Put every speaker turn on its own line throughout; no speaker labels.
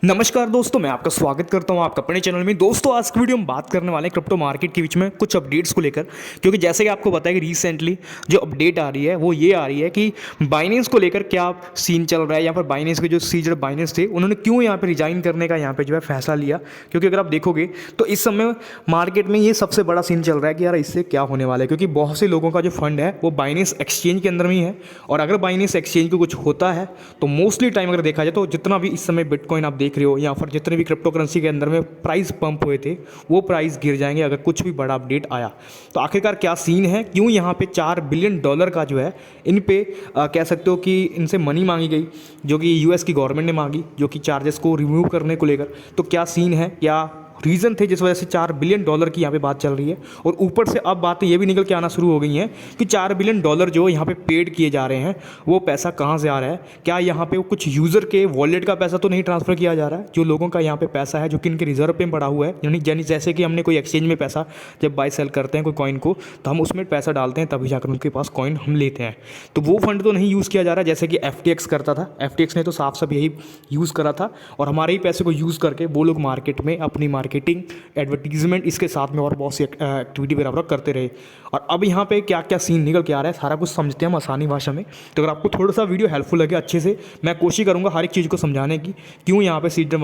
नमस्कार दोस्तों, मैं आपका स्वागत करता हूं आपका अपने चैनल में। दोस्तों, आज की वीडियो में बात करने वाले हैं क्रिप्टो मार्केट के बीच में कुछ अपडेट्स को लेकर, क्योंकि जैसे कि आपको पता है कि रिसेंटली जो अपडेट आ रही है वो ये आ रही है कि बाइनेंस को लेकर क्या सीन चल रहा है, या फिर बाइनेंस के जो सीजर बाइनेंस थे उन्होंने क्यों यहाँ पर रिजाइन करने का यहाँ पर जो है फैसला लिया। क्योंकि अगर आप देखोगे तो इस समय मार्केट में ये सबसे बड़ा सीन चल रहा है कि यार इससे क्या होने वाला है, क्योंकि बहुत से लोगों का जो फंड है वो बाइनेंस एक्सचेंज के अंदर में ही है। और अगर बाइनेंस एक्सचेंज को कुछ होता है तो मोस्टली टाइम अगर देखा जाए तो जितना भी इस समय बिटकॉइन आप देख रहे हो या फिर जितने भी क्रिप्टो करेंसी के अंदर में प्राइस पंप हुए थे वो प्राइस गिर जाएंगे अगर कुछ भी बड़ा अपडेट आया। तो आखिरकार क्या सीन है, क्यों यहाँ पे $4 बिलियन का जो है इन पे कह सकते हो कि इनसे मनी मांगी गई, जो कि यूएस की गवर्नमेंट ने मांगी, जो कि चार्जेस को रिमूव करने को लेकर। तो क्या सीन है, क्या रीज़न थे जिस वजह से $4 बिलियन की यहाँ पे बात चल रही है। और ऊपर से अब बातें ये भी निकल के आना शुरू हो गई हैं कि $4 बिलियन जो यहाँ पे पेड किए जा रहे हैं वो पैसा कहाँ से आ रहा है। क्या यहाँ पे कुछ यूज़र के वॉलेट का पैसा तो नहीं ट्रांसफ़र किया जा रहा है, जो लोगों का यहाँ पे पैसा है जो कि इनके रिजर्व पे पड़ा हुआ है। यानी जैसे कि हमने कोई एक्सचेंज में पैसा जब बाय सेल करते हैं कोई कॉइन को, तो हम उसमें पैसा डालते हैं तभी जाकर उनके पास कॉइन हम लेते हैं। तो वो फंड तो नहीं यूज़ किया जा रहा जैसे कि FTX करता था। FTX ने तो साफ साफ यही यूज़ करा था और हमारे ही पैसे को यूज़ करके वो लोग मार्केट में अपनी मार्केटिंग, एडवर्टीजमेंट, इसके साथ में और बहुत सी एक्टिविटी वगैरह करते रहे। और अब यहाँ पे क्या क्या सीन निकल के आ रहा है सारा कुछ समझते हैं हम आसानी भाषा में। तो अगर आपको थोड़ा सा वीडियो हेल्पफुल लगे अच्छे से, मैं कोशिश करूँगा हर एक चीज़ को समझाने की क्यों यहाँ पे सीजर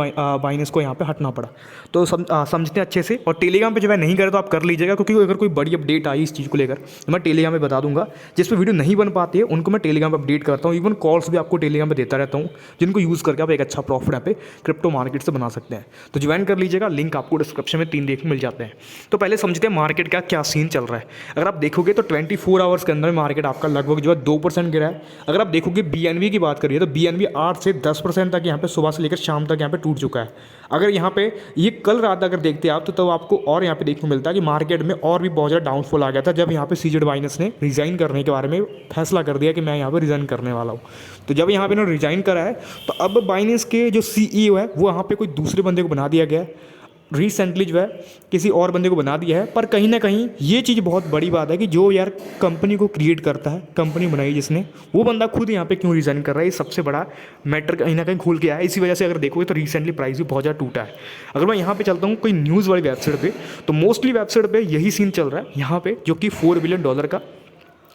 बाइनेंस को यहाँ पे हटना पड़ा। तो समझते हैं अच्छे से। और टेलीग्राम पे जो है नहीं करे तो आप कर लीजिएगा, क्योंकि अगर कोई बड़ी अपडेट आई इस चीज़ को लेकर तो मैं टेलीग्राम में बता दूंगा। जिस पर वीडियो नहीं बन पाती है उनको मैं टेलीग्राम पर अपडेट करता हूँ। इवन कॉल्स भी आपको टेलीग्राम पर देता रहता हूँ, जिनको यूज़ करके आप एक अच्छा प्रॉफिट यहाँ पे क्रिप्टो मार्केट से बना सकते हैं। तो ज्वाइन कर लीजिएगा, लिंक आपको डिस्क्रिप्शन में 3 देखने मिल जाते हैं। तो पहले समझते हैं मार्केट का क्या सीन चल रहा है। अगर आप देखोगे तो 24 आवर्स के अंदर मार्केट आपका लगभग जो है 2% गिरा है। अगर आप देखोगे BNB की बात करिए तो BNB 8 से 10% तक यहाँ पे सुबह से लेकर शाम तक यहाँ पे टूट चुका है। अगर यहाँ पे ये कल रात अगर देखते आप तो आपको और यहाँ पे देखने को मिलता है कि मार्केट में और भी बहुत ज़्यादा डाउनफॉल आ गया था जब यहाँ पे सीजेड बाइनेंस ने रिज़ाइन करने के बारे में फैसला कर दिया कि मैं यहाँ पे रिज़ाइन करने वाला हूँ। तो जब यहाँ पे इन्होंने रिज़ाइन करा है तो अब बाइनेंस के जो CEO है वो यहाँ पे कोई दूसरे बंदे को बना दिया गया है। रिसेंटली जो है किसी और बंदे को बना दिया है। पर कहीं ना कहीं ये चीज़ बहुत बड़ी बात है कि जो यार कंपनी को क्रिएट करता है, कंपनी बनाई जिसने, वो बंदा खुद यहाँ पे क्यों रिज़ाइन कर रहा है, ये सबसे बड़ा मैटर कहीं ना कहीं खुल के आया है। इसी वजह से अगर देखोगे तो रिसेंटली प्राइस भी बहुत ज़्यादा टूटा है। अगर मैं यहाँ पे चलता हूँ कोई न्यूज़ वाली वेबसाइट पे, तो मोस्टली वेबसाइट पे यही सीन चल रहा है यहाँ पे, जो कि $4 बिलियन का,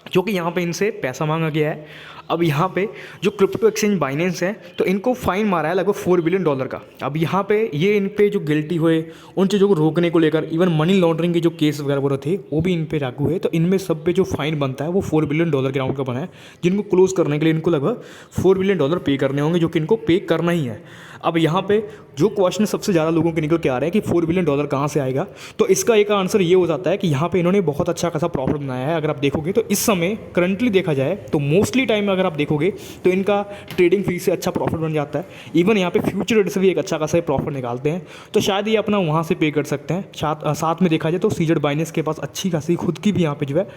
जो कि यहाँ पे इनसे पैसा मांगा गया है। अब यहाँ पे जो क्रिप्टो एक्सचेंज बाइनेंस है तो इनको फाइन मारा है लगभग $4 बिलियन का। अब यहाँ पे ये इन पे जो गिल्टी हुए उन चीज़ों को रोकने को लेकर, इवन मनी लॉन्ड्रिंग के जो केस वगैरह थे वो भी इन पे लागू है। तो इनमें सब पे जो फाइन बनता है वो $4 बिलियन के राउंड का बना है, जिनको क्लोज करने के लिए इनको लगभग $4 बिलियन पे करने होंगे, जो कि इनको पे करना ही है। अब यहाँ पे जो क्वेश्चन सबसे ज़्यादा लोगों के निकल के आ रहे हैं कि $4 बिलियन कहाँ से आएगा, तो इसका एक आंसर ये हो जाता है कि यहाँ पे इन्होंने बहुत अच्छा खासा प्रॉफिट बनाया है। अगर आप देखोगे तो इस समय करंटली देखा जाए तो मोस्टली टाइम में अगर आप देखोगे तो इनका ट्रेडिंग फी से अच्छा प्रॉफिट बन जाता है। इवन यहाँ पे फ्यूचर रेट से भी एक अच्छा खासा प्रॉफिट निकालते हैं। तो शायद ये अपना वहाँ से पे कर सकते हैं। साथ में देखा जाए तो सीजेड बाइनेंस के पास अच्छी खासी खुद की भी यहाँ पे जो है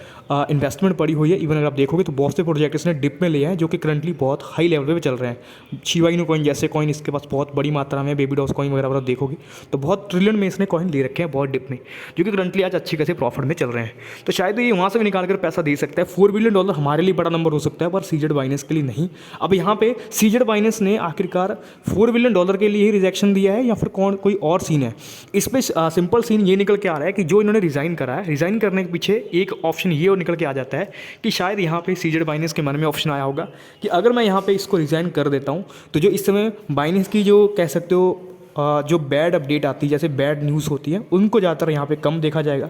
इन्वेस्टमेंट पड़ी हुई है। इवन अगर आप देखोगे तो बहुत से प्रोजेक्ट इसने डिप में लिए हैं जो कि करंटली बहुत हाई लेवल पे चल रहे हैं। शिबा इनू कॉइन जैसे कॉइन इसके पास बहुत बड़ी मात्रा में, बेबी डॉस कॉइन वगैरह देखोगे तो बहुत ट्रिलियन में इसने कॉइन ले रखे हैं बहुत डिप में, जो कि करंटली आज अच्छी खासी प्रॉफिट में चल रहे हैं। तो शायद ये वहाँ से भी निकाल कर पैसा दे सकता है। $4 बिलियन हमारे लिए बड़ा नंबर हो सकता है पर सीजेड बाइनेंस के लिए नहीं। अब यहाँ पे सीजेड बाइनेंस ने आखिरकार $4 बिलियन के लिए ही रिजेक्शन दिया है या फिर कोई और सीन है। इस पे सिंपल सीन ये निकल के आ रहा है कि जो इन्होंने रिज़ाइन करा है, रिज़ाइन करने के पीछे एक ऑप्शन ये निकल के आ जाता है कि शायद यहाँ पे सीजेड बाइनेंस के मन में ऑप्शन आया होगा कि अगर मैं यहाँ पे इसको रिज़ाइन कर देता हूँ तो जो इस समय बाइनेंस की जो कह सकते हो जो बैड अपडेट आती है, जैसे बैड न्यूज़ होती है, उनको ज़्यादातर यहाँ पे कम देखा जाएगा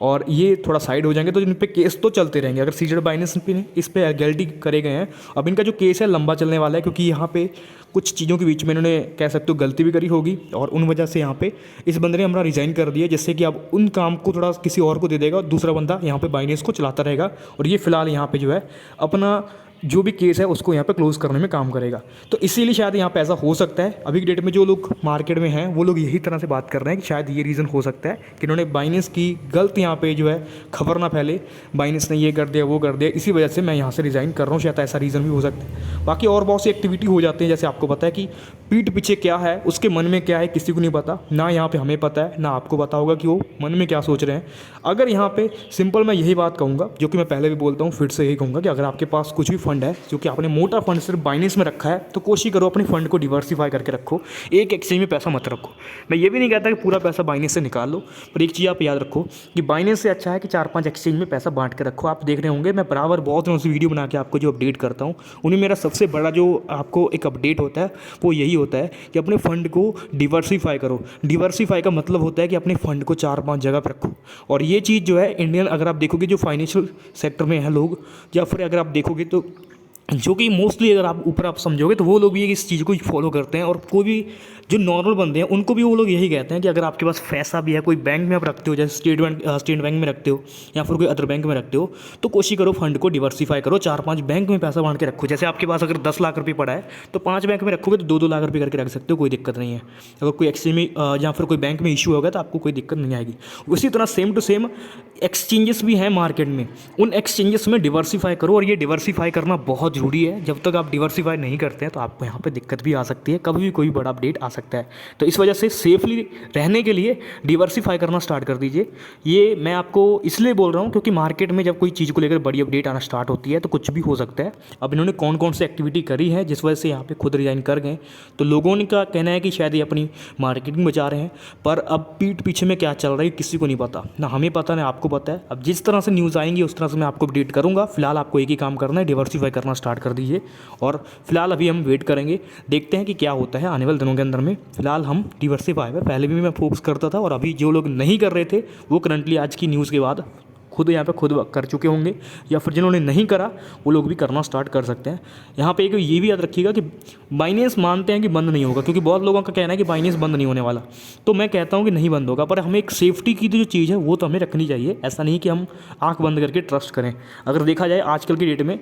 और ये थोड़ा साइड हो जाएंगे। तो इन पे केस तो चलते रहेंगे। अगर सीजेड बाइनेंस पे इस पे गलती करे गए हैं, अब इनका जो केस है लंबा चलने वाला है, क्योंकि यहाँ पे कुछ चीज़ों के बीच में इन्होंने कह सकते हो गलती भी करी होगी और उन वजह से यहाँ पे इस बंदे ने हमारा रिज़ाइन कर दिया, जिससे कि अब उन काम को थोड़ा किसी और को दे देगा और दूसरा बंदा यहाँ पे बाइनेंस को चलाता रहेगा। और ये फिलहाल यहाँ पे जो है अपना जो भी केस है उसको यहाँ पे क्लोज करने में काम करेगा। तो इसीलिए शायद यहाँ पे ऐसा हो सकता है। अभी की डेट में जो लोग मार्केट में हैं वो लोग यही तरह से बात कर रहे हैं कि शायद ये रीज़न हो सकता है कि इन्होंने बाइनेंस की गलत यहाँ पे जो है खबर ना फैले, बाइनेंस ने ये कर दिया वो कर दिया, इसी वजह से मैं यहाँ से रिज़ाइन कर रहा हूँ। शायद ऐसा रीज़न भी हो सकता है। बाकी और बहुत सी एक्टिविटी हो जाती है, जैसे आपको पता है कि पीठ पीछे क्या है, उसके मन में क्या है, किसी को नहीं पता, ना यहाँ पे हमें पता है ना आपको पता होगा कि वो मन में क्या सोच रहे हैं। अगर यहाँ पे सिंपल मैं यही बात कहूँगा, जो कि मैं पहले भी बोलता हूँ, फिर से यही कहूँगा कि अगर आपके पास कुछ भी फंड है, जो कि आपने मोटा फंड सिर्फ बाइनेंस में रखा है, तो कोशिश करो अपने फंड को डिवर्सिफाई करके रखो। एक एक्सचेंज में पैसा मत रखो। मैं ये भी नहीं कहता कि पूरा पैसा बाइनेंस से निकाल लो, पर एक चीज़ आप याद रखो कि बाइनेंस से अच्छा है कि 4-5 एक्सचेंज में पैसा बांट के रखो। आप देख रहे होंगे मैं बराबर बहुत दिनों से वीडियो बना के आपको जो अपडेट करता हूँ, उन्हें मेरा सबसे बड़ा जो आपको एक अपडेट होता है वो यही होता है कि अपने फंड को डिवर्सिफाई करो। डिवर्सिफाई का मतलब होता है कि अपने फंड को 4-5 जगह पर रखो। और ये चीज़ जो है इंडियन, अगर आप देखोगे जो फाइनेंशियल सेक्टर में हैं लोग, या फिर अगर आप देखोगे तो जो कि मोस्टली अगर आप ऊपर आप समझोगे तो वो लोग भी इस चीज़ को फॉलो करते हैं। और कोई भी जो नॉर्मल बंदे हैं उनको भी वो लोग यही कहते हैं कि अगर आपके पास पैसा भी है, कोई बैंक में आप रखते हो, जैसे स्टेट बैंक में रखते हो या फिर कोई अदर बैंक में रखते हो, तो कोशिश करो फंड को डिवर्सिफाई करो, 4-5 बैंक में पैसा बांट के रखो। जैसे आपके पास अगर 10 लाख रुपये पड़ा है तो 5 बैंक में रखोगे तो 2-2 लाख रुपये करके रख सकते हो, कोई दिक्कत नहीं है। अगर कोई एक्सचेंज में या फिर कोई बैंक में इशू होगा तो आपको कोई दिक्कत नहीं आएगी। उसी तरह सेम टू सेम एक्सचेंजेस भी हैं मार्केट में, उन एक्सचेंजेस में डिवर्सिफाई करो। और ये डिवर्सिफाई करना बहुत ज़रूरी है। जब तक आप डिवर्सिफाई नहीं करते हैं तो आपको यहाँ पे दिक्कत भी आ सकती है, कभी भी कोई बड़ा अपडेट आ सकता है। तो इस वजह से सेफली रहने के लिए डिवर्सिफाई करना स्टार्ट कर दीजिए। ये मैं आपको इसलिए बोल रहा हूँ क्योंकि मार्केट में जब कोई चीज़ को लेकर बड़ी अपडेट आना स्टार्ट होती है तो कुछ भी हो सकता है। अब इन्होंने कौन कौन सी एक्टिविटी करी है जिस वजह से यहाँ पे खुद रिजाइन कर गए, तो लोगों ने का कहना है कि शायद ये अपनी मार्केटिंग बचा रहे हैं, पर अब पीठ पीछे में क्या चल रहा है किसी को नहीं पता, ना हमें पता ना आपको पता है। अब जिस तरह से न्यूज़ आएंगी उस तरह से मैं आपको अपडेट करूँगा। फिलहाल आपको एक ही काम करना है, डिवर्सिफाई करना स्टार्ट कर दीजिए। और फिलहाल अभी हम वेट करेंगे, देखते हैं कि क्या होता है आने वाले दिनों के अंदर में। फिलहाल हम डिवर्सिफाई पे पहले भी मैं फोकस करता था, और अभी जो लोग नहीं कर रहे थे वो करंटली आज की न्यूज़ के बाद खुद यहाँ पे खुद कर चुके होंगे, या फिर जिन्होंने नहीं करा वो लोग भी करना स्टार्ट कर सकते हैं। यहाँ पे एक ये भी याद रखिएगा कि बाइनेंस मानते हैं कि बंद नहीं होगा, क्योंकि बहुत लोगों का कहना है कि बाइनेंस बंद नहीं होने वाला, तो मैं कहता हूँ कि नहीं बंद होगा, पर हमें एक सेफ्टी की जो चीज़ है वो तो हमें रखनी चाहिए। ऐसा नहीं कि हम आँख बंद करके ट्रस्ट करें। अगर देखा जाए आजकल की डेट में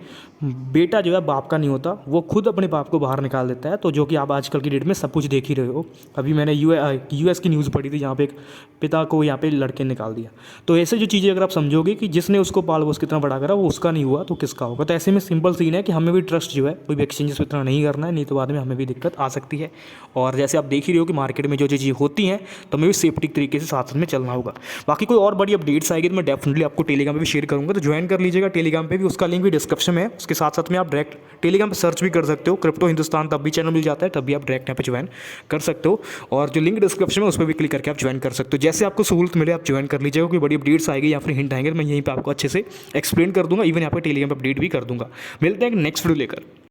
बेटा जो है बाप का नहीं होता, वो खुद अपने बाप को बाहर निकाल देता है, तो जो कि आप आजकल की डेट में सब कुछ देख ही रहे हो। अभी मैंने US की न्यूज़ पढ़ी थी जहाँ पे एक पिता को यहाँ पे लड़के निकाल दिया। तो ऐसे जो चीज़ें अगर आप समझोगे कि जिसने उसको पाल पोस कितना बड़ा करा वो उसका नहीं हुआ तो किसका होगा, तो ऐसे में सिंपल सीन है कि हमें भी ट्रस्ट जो है कोई भी एक्सचेंजेस पे इतना नहीं करना है, नहीं तो बाद में हमें भी दिक्कत आ सकती है। और जैसे आप देख ही रहे हो कि मार्केट में जो जो चीज़ें होती हैं तो हमें भी सेफ्टी तरीके से साथ में चलना होगा। बाकी कोई और बड़ी अपडेट्स आएगी तो मैं डेफिनेटली आपको टेलीग्राम पे भी शेयर करूँगा, तो ज्वाइन कर लीजिएगा टेलीग्राम पे भी, उसका लिंक भी डिस्क्रिप्शन में है। उसके साथ साथ में आप डायरेक्ट टेलीग्राम पर सर्च भी कर सकते हो, क्रिप्टो हिंदुस्तान, तब भी चैनल मिल जाता है, तब भी आप डायरेक्ट यहाँ पे ज्वाइन कर सकते हो। और जो लिंक डिस्क्रिप्शन में उस पर भी क्लिक करके आप ज्वाइन कर सकते हो। जैसे आपको सहूलत मिले आप ज्वाइन कर लीजिएगा। कोई बड़ी अपडेट्स आएगी या फिर हिंट आएंगे तो मैं यहीं पर आपको अच्छे से एक्सप्लेन कर दूंगा, इवन यहाँ पर टेलीग्राम पर अपडेट भी कर दूंगा। मिलते हैं नेक्स्ट वीडियो लेकर।